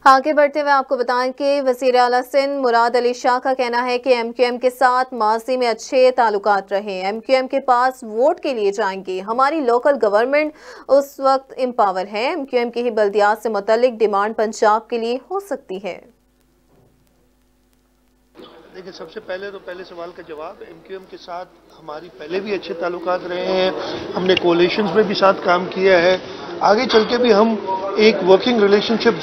आगे बढ़ते हुए आपको बताएं कि वज़ीर आला सिंध मुराद अली शाह का कहना है कि एमक्यूएम के साथ माजी में अच्छे ताल्लुकात रहे। एमक्यूएम के पास वोट के लिए जाएंगे। हमारी लोकल गवर्नमेंट उस वक्त एम्पावर है। एमक्यूएम की ही बल्दियात से मुतल्लिक डिमांड पंजाब के लिए हो सकती है। देखिए, सबसे पहले सवाल का जवाब, एमक्यूएम के साथ हमारी पहले भी अच्छे ताल्लुकात रहे हैं। हमने कोalitions में भी साथ काम किया है। आगे चल के भी हम एक वर्किंग रिलेशनशिप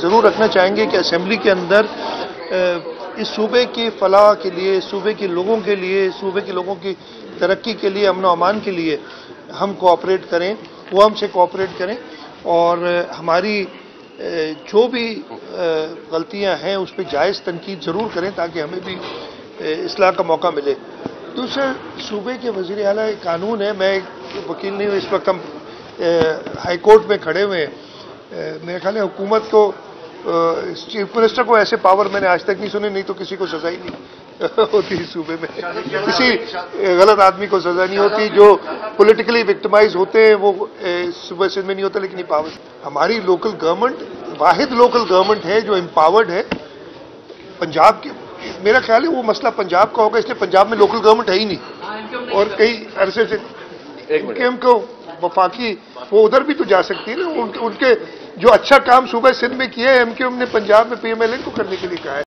ज़रूर रखना चाहेंगे कि असेंबली के अंदर इस सूबे की फलाह के लिए, सूबे के लोगों के लिए, सूबे के लोगों की तरक्की के लिए, अमन व अमान के लिए हम कोऑपरेट करें, वो हमसे कोऑपरेट करें और हमारी जो भी गलतियां हैं उस पर जायज़ तनकीद ज़रूर करें ताकि हमें भी इस्लाह का मौका मिले। दूसरा, सूबे के वज़ीर आला एक कानून है, मैं वकील नहीं हूँ, इस वक्त हम हाई कोर्ट में खड़े हुए हैं। मेरे ख्याल है हुकूमत को, चीफ मिनिस्टर को ऐसे पावर मैंने आज तक नहीं सुने, नहीं तो किसी को सजा ही नहीं होती सूबे में, किसी गलत आदमी को सजा नहीं होती। जो पॉलिटिकली विक्टिमाइज होते हैं वो सूबे सिंध में नहीं होता, लेकिन ये पावर हमारी लोकल गवर्नमेंट वाहिद लोकल गवर्नमेंट है जो एम्पावर्ड है पंजाब की। मेरा ख्याल है वो मसला पंजाब का होगा, इसलिए पंजाब में लोकल गवर्नमेंट है ही नहीं और कई अरसे से एमक्यूएम को वफाकी वो उधर भी तो जा सकती है ना। उनके जो अच्छा काम सूबे सिंध में किया है एमक्यूएम ने पंजाब में पीएमएलएन को करने के लिए कहा है।